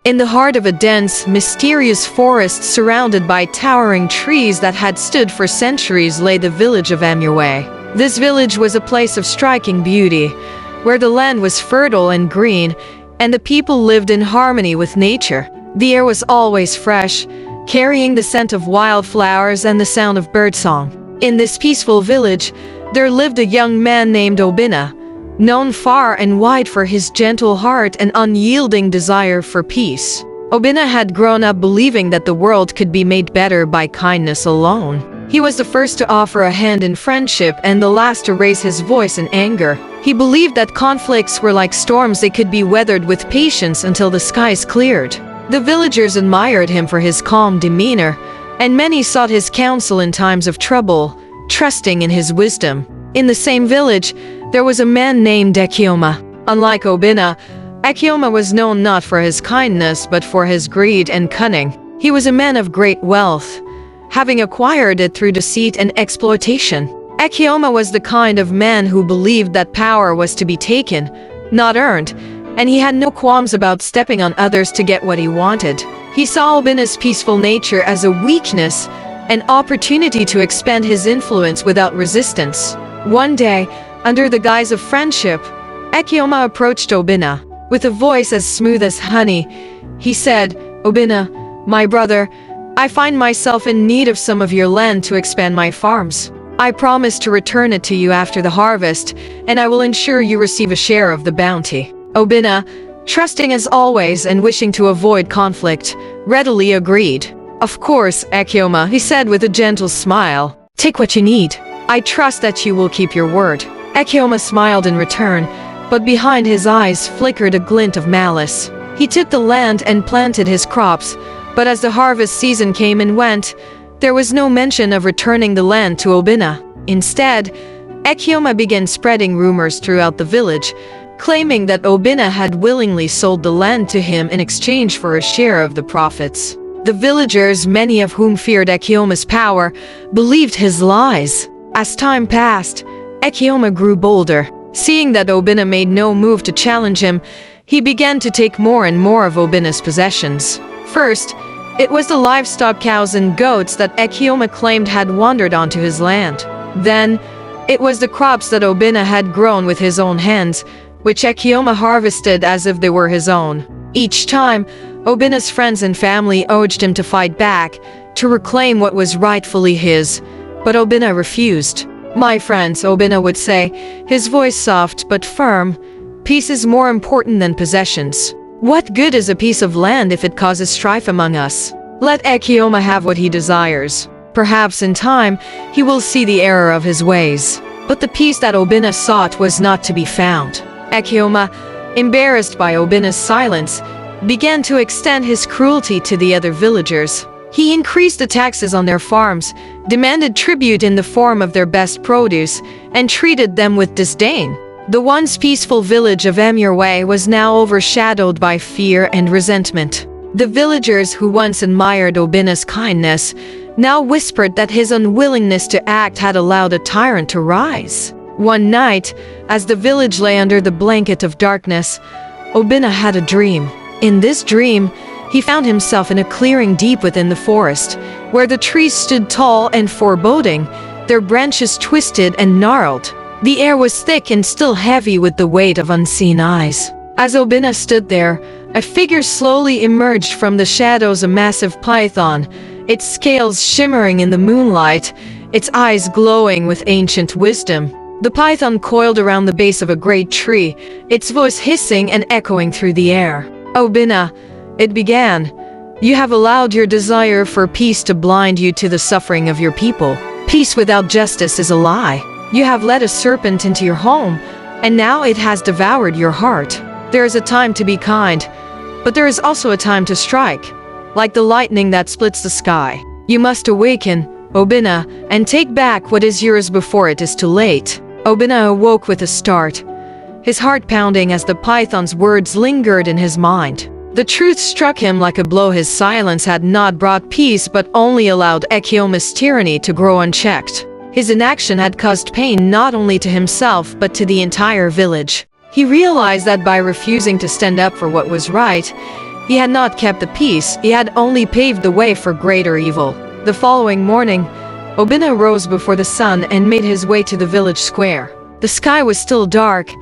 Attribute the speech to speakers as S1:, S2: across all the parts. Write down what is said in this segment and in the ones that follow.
S1: In the heart of a dense, mysterious forest surrounded by towering trees that had stood for centuries lay the village of Amurway. This village was a place of striking beauty, where the land was fertile and green, and the people lived in harmony with nature. The air was always fresh, carrying the scent of wildflowers and the sound of birdsong. In this peaceful village, there lived a young man named Obina, known far and wide for his gentle heart and unyielding desire for peace. Obina had grown up believing that the world could be made better by kindness alone. He was the first to offer a hand in friendship and the last to raise his voice in anger. He believed that conflicts were like storms, they could be weathered with patience until the skies cleared. The villagers admired him for his calm demeanor, and many sought his counsel in times of trouble, trusting in his wisdom. In the same village, there was a man named Ekioma. Unlike Obina, Ekioma was known not for his kindness but for his greed and cunning. He was a man of great wealth, having acquired it through deceit and exploitation. Ekioma was the kind of man who believed that power was to be taken, not earned, and he had no qualms about stepping on others to get what he wanted. He saw Obina's peaceful nature as a weakness, an opportunity to expand his influence without resistance. One day, under the guise of friendship, Ekioma approached Obina. With a voice as smooth as honey, he said, "Obina, my brother, I find myself in need of some of your land to expand my farms. I promise to return it to you after the harvest, and I will ensure you receive a share of the bounty." Obina, trusting as always and wishing to avoid conflict, readily agreed. "Of course, Ekioma," he said with a gentle smile. "Take what you need. I trust that you will keep your word." Ekioma smiled in return, but behind his eyes flickered a glint of malice. He took the land and planted his crops, but as the harvest season came and went, there was no mention of returning the land to Obina. Instead, Ekioma began spreading rumors throughout the village, claiming that Obina had willingly sold the land to him in exchange for a share of the profits. The villagers, many of whom feared Ekioma's power, believed his lies. As time passed, Ekioma grew bolder. Seeing that Obina made no move to challenge him, he began to take more and more of Obina's possessions. First, it was the livestock, cows and goats that Ekioma claimed had wandered onto his land. Then, it was the crops that Obina had grown with his own hands, which Ekioma harvested as if they were his own. Each time, Obina's friends and family urged him to fight back, to reclaim what was rightfully his, but Obina refused. "My friends," Obina would say, his voice soft but firm, "peace is more important than possessions. What good is a piece of land if it causes strife among us? Let Ekioma have what he desires. Perhaps in time, he will see the error of his ways." But the peace that Obina sought was not to be found. Ekioma, embarrassed by Obina's silence, began to extend his cruelty to the other villagers. He increased the taxes on their farms, demanded tribute in the form of their best produce, and treated them with disdain. The once peaceful village of Amurway was now overshadowed by fear and resentment. The villagers who once admired Obina's kindness now whispered that his unwillingness to act had allowed a tyrant to rise. One night, as the village lay under the blanket of darkness, Obina had a dream. In this dream, he found himself in a clearing deep within the forest, where the trees stood tall and foreboding, their branches twisted and gnarled. The air was thick and still heavy with the weight of unseen eyes. As Obina stood there, a figure slowly emerged from the shadows, a massive python, its scales shimmering in the moonlight, its eyes glowing with ancient wisdom. The python coiled around the base of a great tree, its voice hissing and echoing through the air. "Obina," it began, "you have allowed your desire for peace to blind you to the suffering of your people. Peace without justice is a lie. You have let a serpent into your home, and now it has devoured your heart. There is a time to be kind, but there is also a time to strike, like the lightning that splits the sky. You must awaken, Obina, and take back what is yours before it is too late." Obina awoke with a start, his heart pounding as the python's words lingered in his mind. The truth struck him like a blow. His silence had not brought peace but only allowed Ekioma's tyranny to grow unchecked. His inaction had caused pain not only to himself but to the entire village. He realized that by refusing to stand up for what was right, He had not kept the peace, he had only paved the way for greater evil. The following morning, Obinna rose before the sun and made his way to the village square. The sky was still dark,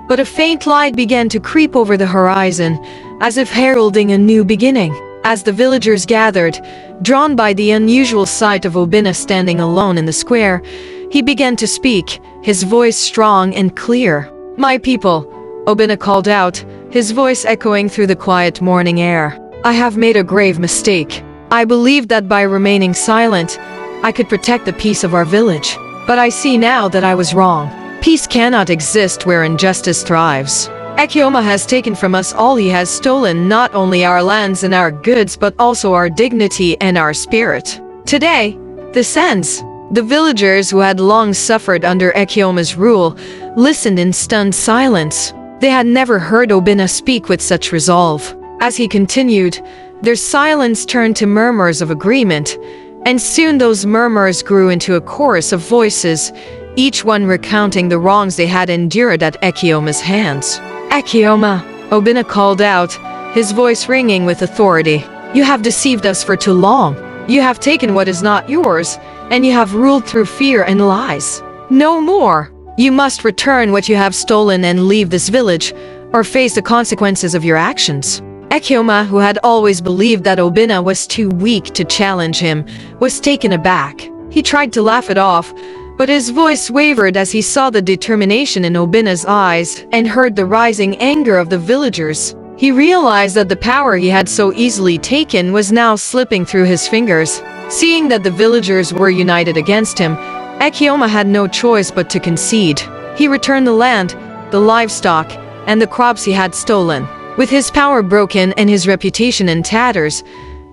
S1: but a faint light began to creep over the horizon, as if heralding a new beginning. As the villagers gathered, drawn by the unusual sight of Obinna standing alone in the square, he began to speak, his voice strong and clear. "My people," Obinna called out, his voice echoing through the quiet morning air. "I have made a grave mistake. I believed that by remaining silent, I could protect the peace of our village. But I see now that I was wrong. Peace cannot exist where injustice thrives. Ekioma has taken from us all. He has stolen not only our lands and our goods, but also our dignity and our spirit. Today, this ends." The villagers who had long suffered under Ekioma's rule listened in stunned silence. They had never heard Obinna speak with such resolve. As he continued, their silence turned to murmurs of agreement, and soon those murmurs grew into a chorus of voices, each one recounting the wrongs they had endured at Ekioma's hands. "Ekioma," Obinna called out, his voice ringing with authority. "You have deceived us for too long. You have taken what is not yours, and you have ruled through fear and lies. No more. You must return what you have stolen and leave this village, or face the consequences of your actions." Ekioma, who had always believed that Obinna was too weak to challenge him, was taken aback. He tried to laugh it off, but his voice wavered as he saw the determination in Obinna's eyes and heard the rising anger of the villagers. He realized that the power he had so easily taken was now slipping through his fingers. Seeing that the villagers were united against him, Ekioma had no choice but to concede. He returned the land, the livestock, and the crops he had stolen. With his power broken and his reputation in tatters,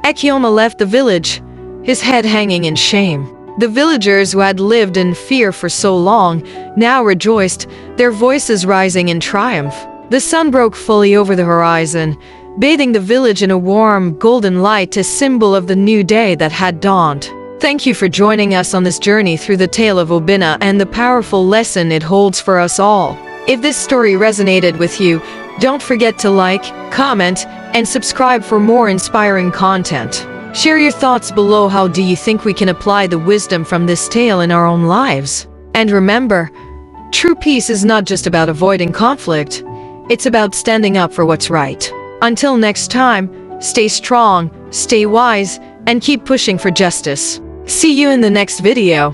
S1: Ekioma left the village, his head hanging in shame. The villagers who had lived in fear for so long now rejoiced, their voices rising in triumph. The sun broke fully over the horizon, bathing the village in a warm, golden light, a symbol of the new day that had dawned. Thank you for joining us on this journey through the tale of Obinna and the powerful lesson it holds for us all. If this story resonated with you, don't forget to like, comment, and subscribe for more inspiring content. Share your thoughts below. How do you think we can apply the wisdom from this tale in our own lives? And remember, true peace is not just about avoiding conflict. It's about standing up for what's right. Until next time, stay strong, stay wise, and keep pushing for justice. See you in the next video.